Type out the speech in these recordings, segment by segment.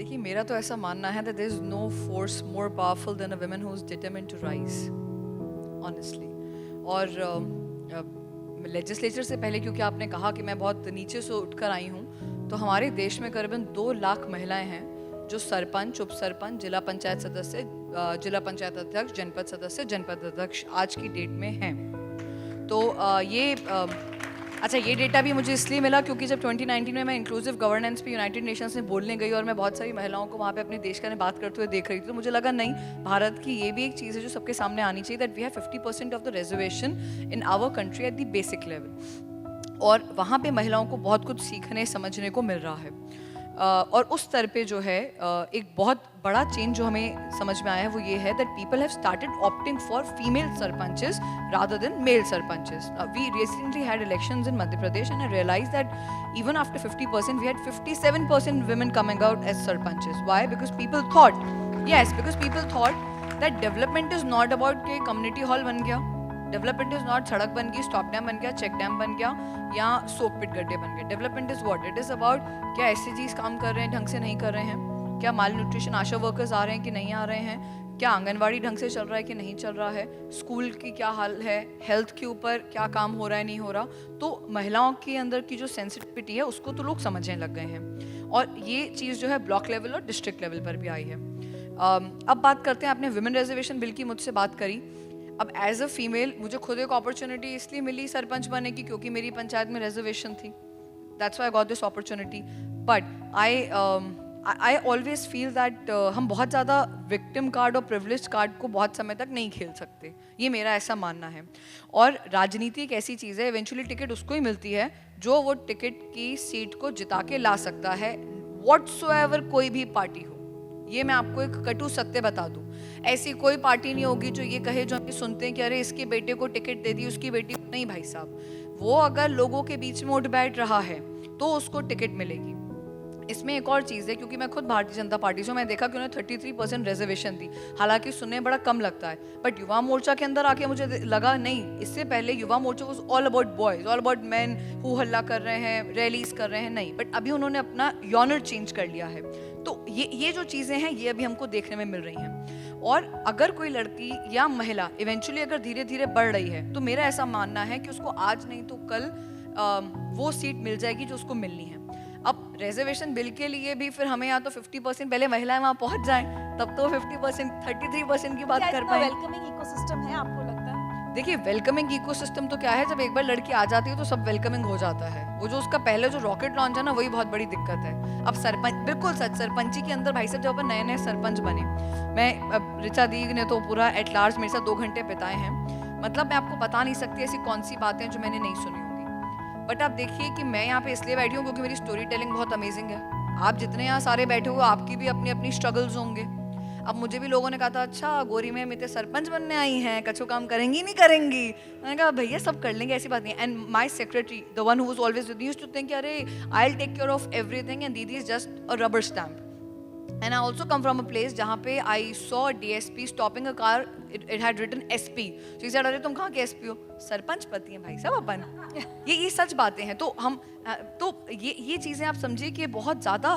देखिए मेरा तो ऐसा मानना है that there is no force more powerful than a woman who is determined to rise, honestly. और लेजिस्लेचर से पहले क्योंकि आपने कहा कि मैं बहुत नीचे से उठकर आई हूँ, तो हमारे देश में करीबन 2 लाख महिलाएं हैं जो सरपंच, उप सरपंच, जिला पंचायत सदस्य, जिला पंचायत अध्यक्ष, जनपद सदस्य, जनपद अध्यक्ष आज की डेट में हैं. तो ये डेटा भी मुझे इसलिए मिला क्योंकि जब 2019 में मैं इंक्लूसिव गवर्नेंस पे यूनाइटेड नेशंस में बोलने गई और मैं बहुत सारी महिलाओं को वहाँ पे अपने देश का बात करते हुए देख रही थी, तो मुझे लगा नहीं, भारत की ये भी एक चीज़ है जो सबके सामने आनी चाहिए, that we have 50% of the reservation in our country at the basic level. और वहाँ पे महिलाओं को बहुत कुछ सीखने समझने को मिल रहा है. और उस स्तर पे जो है एक बहुत बड़ा चेंज जो हमें समझ में आया है वो ये है that people have started opting for female sarpanches rather than male sarpanches. We recently had elections in Madhya Pradesh and I realise that even after 50% we had 57% women coming out as sarpanches. Why? Because people thought that development is not about कि community hall बन गया, development is not सड़क बन गई, stop dam बन गया, check dam बन गया या सोक पिट गड्ढे बन गए. Development is what? It is about क्या एससीजीज काम कर रहे हैं, ढंग से नहीं कर रहे हैं, क्या माल न्यूट्रिशन आशा वर्कर्स आ रहे हैं कि नहीं आ रहे हैं, क्या आंगनवाड़ी ढंग से चल रहा है कि नहीं चल रहा है, स्कूल की क्या हाल है, हेल्थ के ऊपर क्या काम हो रहा है नहीं हो रहा. तो महिलाओं के अंदर की जो सेंसिटिविटी है उसको तो लोग समझने लग गए हैं और ये चीज़ जो है ब्लॉक लेवल और डिस्ट्रिक्ट लेवल पर भी आई है. अब बात करते हैं, आपने विमेन रिजर्वेशन बिल की मुझसे बात करी. अब एज अ फीमेल मुझे खुद एक अपॉर्चुनिटी इसलिए मिली सरपंच बनने की क्योंकि मेरी पंचायत में रिजर्वेशन थी. That's why I got this opportunity. But I always feel that हम बहुत ज़्यादा विक्टिम कार्ड और प्रिविलेज कार्ड को बहुत समय तक नहीं खेल सकते. ये मेरा ऐसा मानना है. और राजनीति एक ऐसी चीज़ है, इवेंचुअली टिकट उसको ही मिलती है जो वो टिकट की सीट को जिता के ला सकता है, व्हाटसोएवर कोई भी पार्टी हो. ये मैं आपको एक कटु सत्य बता दूं, ऐसी कोई पार्टी नहीं होगी जो ये कहे, जो हम सुनते हैं कि अरे इसके बेटे को टिकट दे दी, उसकी बेटी को नहीं. भाई साहब, वो अगर लोगों के बीच में उठ बैठ रहा है तो उसको टिकट मिलेगी. इसमें एक और चीज़ है, क्योंकि मैं खुद भारतीय जनता पार्टी से, मैं देखा कि उन्हें 33% रिजर्वेशन दी. हालांकि सुनने बड़ा कम लगता है, बट युवा मोर्चा के अंदर आके मुझे लगा नहीं, इससे पहले Yuva Morcha was all about boys, all about man who हल्ला कर रहे हैं, रैलीज कर रहे हैं. नहीं, बट अभी उन्होंने अपना यॉनर चेंज कर लिया है. तो ये जो चीज़ें हैं ये अभी हमको देखने में मिल रही हैं. और अगर कोई लड़की या महिला इवेंचुअली अगर धीरे धीरे बढ़ रही है तो मेरा ऐसा मानना है कि उसको आज नहीं तो कल वो सीट मिल जाएगी जो उसको मिलनी है. अब रिजर्वेशन बिल के लिए भी फिर हमें या तो 50% पहले महिलाएं वहाँ पहुँच जाएं, तब तो 50% 33% की बात कर पाए. वेलकमिंग इकोसिस्टम है आपको लगता है? देखिए वेलकमिंग इकोसिस्टम तो क्या है, जब एक बार लड़की आ जाती है तो सब वेलकमिंग हो जाता है. वो जो उसका पहले जो रॉकेट लॉन्च है ना, वही बहुत बड़ी दिक्कत है. अब सरपंच, बिल्कुल सच, सरपंची के अंदर भाई साहब जब अपन नए नए सरपंच बने, मैं ऋचा दी ने तो पूरा एट लार्ज मेरे साथ 2 घंटे बिताए हैं. मतलब मैं आपको बता नहीं सकती ऐसी कौन सी बातें जो मैंने नहीं सुनी होगी. बट आप देखिए कि मैं यहाँ पे इसलिए बैठी हूँ क्योंकि मेरी स्टोरी टेलिंग बहुत अमेजिंग है. आप जितने यहाँ सारे बैठे हुए, आपकी भी अपनी अपनी स्ट्रगल्स होंगे. अब मुझे भी लोगों ने कहा था, अच्छा गोरी में मिते सरपंच बनने आई हैं, कछु काम करेंगी नहीं करेंगी. मैंने कहा भैया सब कर लेंगे, ऐसी बात नहीं. And my secretary, the one who was always with me, used to think अरे I will take care of everything and didi is just a rubber stamp. And I also come from a place जहाँ पे I saw DSP stopping a car, it had written SP. So he said, अरे तुम कहाँ के SP हो? सरपंच पति हैं भाई साहब अपन. ये सच बातें हैं. तो हम तो ये चीज़ें आप समझिए कि बहुत ज़्यादा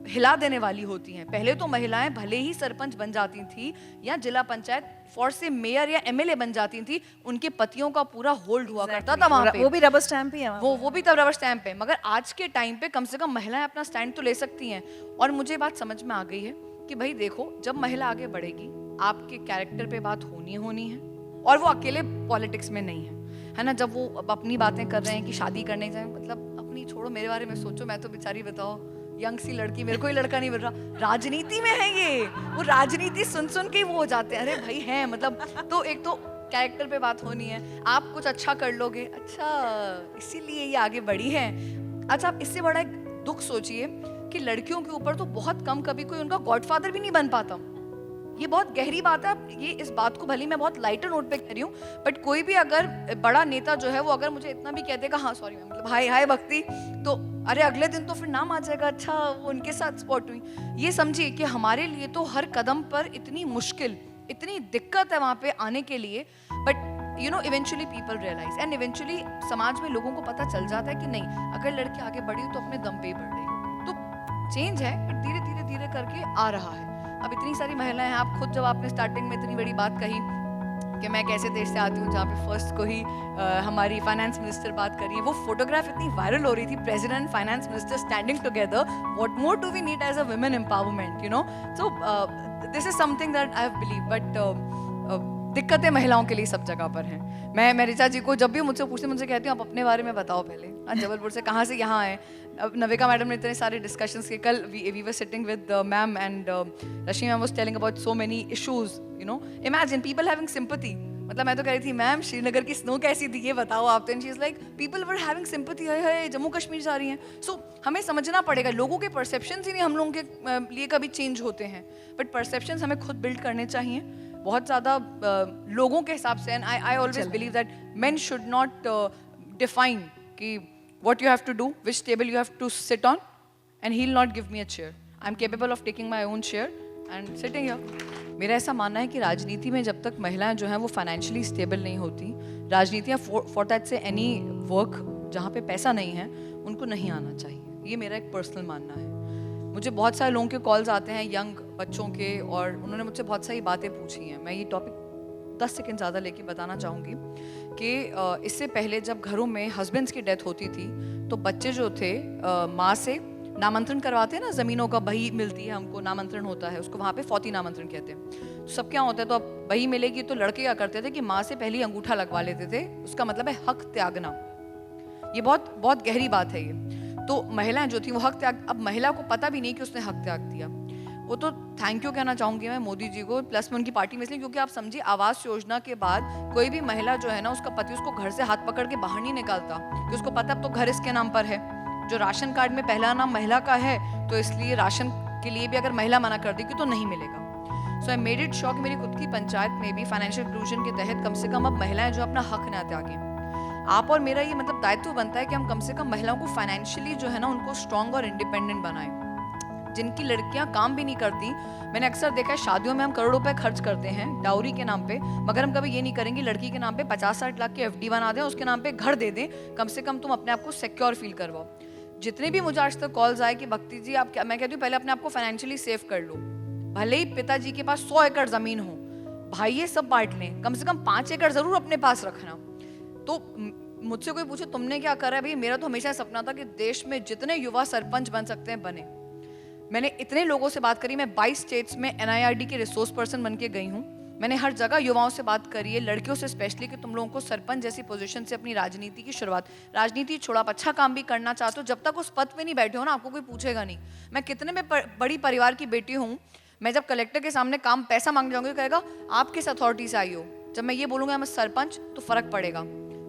हिला देने वाली होती हैं. पहले तो महिलाएं भले ही सरपंच बन जाती थी या जिला पंचायत फॉर से मेयर या MLA बन जाती थी, उनके पतियों का पूरा होल्ड हुआ करता था वहाँ पे. वो भी रबर स्टैम्प ही है, वो भी तब रबर स्टैम्प है. मगर आज के टाइम पे कम से कम महिलाएं अपना स्टैंड तो ले सकती हैं. और मुझे बात समझ में आ गई है कि भाई देखो, जब महिला आगे बढ़ेगी आपके कैरेक्टर पे बात होनी है. और वो अकेले पॉलिटिक्स में नहीं है ना. जब वो अपनी बातें कर रहे हैं कि शादी करने जाए, मतलब अपनी छोड़ो, मेरे बारे में सोचो. मैं तो बेचारी बताओ यंग सी लड़की, मेरे को ही लड़का नहीं मिल रहा. राजनीति में है ये, वो राजनीति सुन के वो हो जाते हैं, अरे भाई है मतलब. तो एक तो कैरेक्टर पे बात होनी है, आप कुछ अच्छा कर लोगे, अच्छा इसीलिए ये आगे बढ़ी है. अच्छा आप इससे बड़ा एक दुख सोचिए कि लड़कियों के ऊपर तो बहुत कम कभी कोई उनका गॉडफादर भी नहीं बन पाता. ये बहुत गहरी बात है. ये इस बात को भले मैं बहुत लाइटर नोट पे कह रही हूँ, बट कोई भी अगर बड़ा नेता जो है वो अगर मुझे इतना भी कह देगा, हाँ सॉरी मैम, मतलब हाय भक्ति, तो अरे अगले दिन तो फिर नाम आ जाएगा, अच्छा वो उनके साथ स्पॉट हुई. ये समझिए कि हमारे लिए तो हर कदम पर इतनी मुश्किल, इतनी दिक्कत है वहाँ पे आने के लिए. But you know eventually people realise and eventually समाज में लोगों को पता चल जाता है कि नहीं, अगर लड़की आगे बढ़ी तो अपने दम पे ही बढ़ रही. तो चेंज है बट धीरे धीरे धीरे करके आ रहा है। अब इतनी सारी महिलाएं हैं, आप खुद जब आपने स्टार्टिंग में इतनी बड़ी बात कही कि मैं कैसे देश से आती हूँ जहाँ पे फर्स्ट को ही हमारी फाइनेंस मिनिस्टर बात करी है, वो फोटोग्राफ इतनी वायरल हो रही थी, president finance minister standing together, what more do we need as a women empowerment, you know. So this is something that I have believe, but दिक्कतें महिलाओं के लिए सब जगह पर हैं। मैं ऋचा जी को जब भी मुझसे पूछते मुझसे कहती हूँ आप अपने बारे में बताओ पहले, आप जबलपुर से कहाँ से यहाँ आए। अब नविका मैडम ने इतने सारे डिस्कशंस के, कल we were sitting with ma'am and Rashmi ma'am was telling about so many issues, you know, imagine people having sympathy. मतलब मैं तो कह रही थी मैम श्रीनगर की स्नो कैसी थी ये बताओ आप, तो and she is like people were having sympathy, है जम्मू कश्मीर जा रही हैं। सो हमें समझना पड़ेगा, लोगों के परसेप्शंस ही नहीं हम लोगों के लिए कभी चेंज होते हैं, बट परसेप्शंस हमें खुद बिल्ड करने चाहिए बहुत ज़्यादा लोगों के हिसाब से। And I always believe that main should not define कि what you have to do, which table you have to sit on, and he'll not give me a chair. I'm capable of taking my own chair and sitting here. मेरा ऐसा मानना है कि राजनीति में जब तक महिलाएं जो हैं वो फाइनेंशियली स्टेबल नहीं होती, राजनीतियाँ फॉर दैट से एनी वर्क जहाँ पे पैसा नहीं है उनको नहीं आना चाहिए। ये मेरा एक पर्सनल मानना है। मुझे बहुत सारे लोगों के कॉल्स आते हैं, यंग बच्चों के, और उन्होंने मुझसे बहुत सारी बातें पूछी हैं। मैं ये टॉपिक 10 सेकंड ज़्यादा लेके बताना चाहूँगी कि इससे पहले जब घरों में हस्बैंड्स की डेथ होती थी तो बच्चे जो थे माँ से नामांतरण करवाते हैं ना, ज़मीनों का बही मिलती है हमको, नामांतरण होता है उसको, वहाँ पे फौती नामांतरण कहते हैं। तो सब क्या होता है, तो अब बही मिलेगी तो लड़के क्या करते थे कि माँ से पहले ही अंगूठा लगवा लेते थे, उसका मतलब है हक त्यागना। ये बहुत बहुत गहरी बात है ये। तो महिलाएं जो थी वो हक त्याग, अब महिला को पता भी नहीं कि उसने हक त्याग दिया। वो तो थैंक यू कहना चाहूँगी मैं मोदी जी को, प्लस में उनकी पार्टी में, इसलिए क्योंकि आप समझिए आवास योजना के बाद कोई भी महिला जो है ना, उसका पति उसको घर से हाथ पकड़ के बाहर नहीं निकालता, कि उसको पता अब तो घर इसके नाम पर है। जो राशन कार्ड में पहला नाम महिला का है तो इसलिए राशन के लिए भी अगर महिला मना कर देगी तो नहीं मिलेगा। सो आई मेड इट श्योर कि मेरी खुद की पंचायत में भी फाइनेंशियल इंक्लूजन के तहत कम से कम अब महिलाएं जो अपना हक ना त्यागें। आप और मेरा ये मतलब दायित्व बनता है कि हम कम से कम महिलाओं को फाइनेंशियली जो है ना उनको स्ट्रॉन्ग और इंडिपेंडेंट बनाएं। जिनकी लड़कियां काम भी नहीं करती, मैंने अक्सर देखा है शादियों में हम करोड़ों रुपए खर्च करते हैं डाउरी के नाम पे, मगर हम कभी ये नहीं करेंगे लड़की के नाम पे 50-60 लाख की एफडी बना दें, उसके नाम पे घर दे दें, कम से कम तुम अपने आप को सिक्योर फील करवाओ। जितने भी मुझे आज तक कॉल्स आए कि भक्ति जी आप क्या, मैं कहती हूँ पहले अपने आप को फाइनेंशियली सेफ कर लो। भले ही पिताजी के पास 100 एकड़ जमीन हो, भाई ये सब बांट लें, कम से कम 5 एकड़ जरूर अपने पास रखना। तो मुझसे कोई पूछे तुमने क्या करा है, भाई मेरा तो हमेशा सपना था कि देश में जितने युवा सरपंच बन सकते हैं बने। मैंने इतने लोगों से बात करी, मैं 22 स्टेट्स में NIRD के रिसोर्स पर्सन बन के गई हूँ। मैंने हर जगह युवाओं से बात करी है, लड़कियों से स्पेशली, कि तुम लोगों को सरपंच जैसी पोजीशन से अपनी राजनीति की शुरुआत, राजनीति छोड़ा आप अच्छा काम भी करना चाहते हो, जब तक उस पद पे नहीं बैठे हो ना आपको कोई पूछेगा नहीं। मैं कितने में बड़ी परिवार की बेटी हूँ, मैं जब कलेक्टर के सामने काम पैसा मांग जाऊँगी कहेगा आप किस अथॉरिटी से आई हो, जब मैं ये बोलूँगा मैं सरपंच तो फर्क पड़ेगा।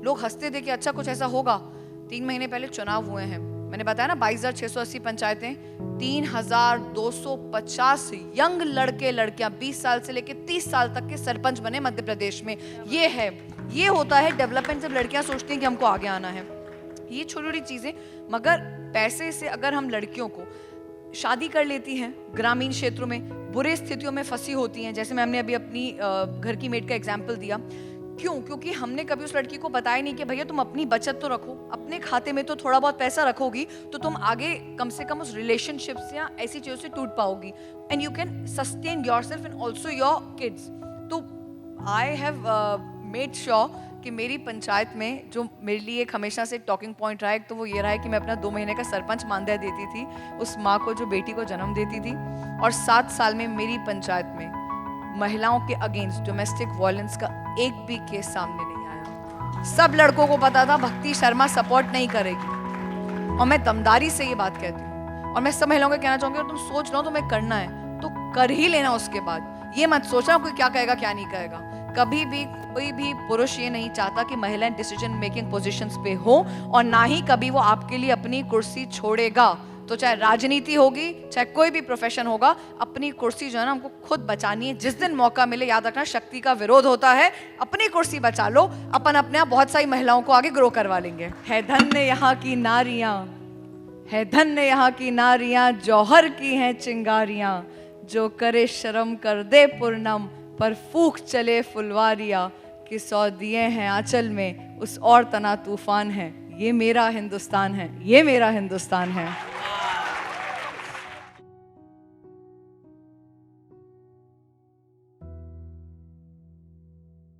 लोग हंसते थे कि अच्छा कुछ ऐसा होगा। 3 महीने पहले चुनाव हुए हैं, मैंने बताया ना 22,680 पंचायतें, 3,250 यंग लड़के लड़कियां 20 साल से लेकर 30 साल तक के सरपंच बने मध्य प्रदेश में। ये होता है डेवलपमेंट, जब लड़कियां सोचती हैं कि हमको आगे आना है। ये छोटी छोटी चीजें, मगर पैसे से अगर हम लड़कियों को शादी कर लेती हैं ग्रामीण क्षेत्रों में, बुरे स्थितियों में फंसी होती हैं, जैसे मैंने अभी अपनी घर की मेड का एग्जाम्पल दिया, क्यों? क्योंकि हमने कभी उस लड़की को बताया नहीं कि भैया तुम अपनी बचत तो रखो, अपने खाते में तो थोड़ा बहुत पैसा रखोगी तो तुम आगे कम से कम उस रिलेशनशिप से या ऐसी चीजों से टूट पाओगी, and you can sustain yourself and also your kids. तो आई हैव मेड श्योर कि मेरी पंचायत में जो मेरे लिए एक हमेशा से टॉकिंग पॉइंट रहा है, तो वो ये रहा है कि मैं अपना 2 महीने का सरपंच मानदेय देती थी उस माँ को जो बेटी को जन्म देती थी, और 7 साल में मेरी पंचायत में महिलाओं के अगेंस्ट डोमेस्टिक वायलेंस का एक भी केस सामने नहीं आया। सब लड़कों को पता था भक्ति शर्मा सपोर्ट नहीं करेगी, और मैं दमदारी से ये बात कहती हूँ। और मैं सब महिलाओं को कहना चाहूंगी, और तुम सोच रहे हो तुम्हें करना है तो कर ही लेना, उसके बाद ये मत सोचना कोई क्या कहेगा क्या नहीं कहेगा। कभी भी कोई भी पुरुष ये नहीं चाहता कि महिलाएं डिसीजन मेकिंग पोजीशंस पे हो, और ना ही कभी वो आपके लिए अपनी कुर्सी छोड़ेगा। तो चाहे राजनीति होगी, चाहे कोई भी प्रोफेशन होगा, अपनी कुर्सी जो है ना हमको खुद बचानी है। जिस दिन मौका मिले, याद रखना शक्ति का विरोध होता है, अपनी कुर्सी बचा लो, अपन अपने आप बहुत सारी महिलाओं को आगे ग्रो करवा लेंगे। है धन्य यहाँ की नारियां, है धन्य यहाँ की नारियां, जौहर की हैं चिंगारियां, जो करे शर्म कर दे पूर्णम, पर फूक चले फुलवारियां, कि 100 दिए हैं आंचल में, उस और तना तूफान है। ये मेरा हिंदुस्तान है, ये मेरा हिंदुस्तान है।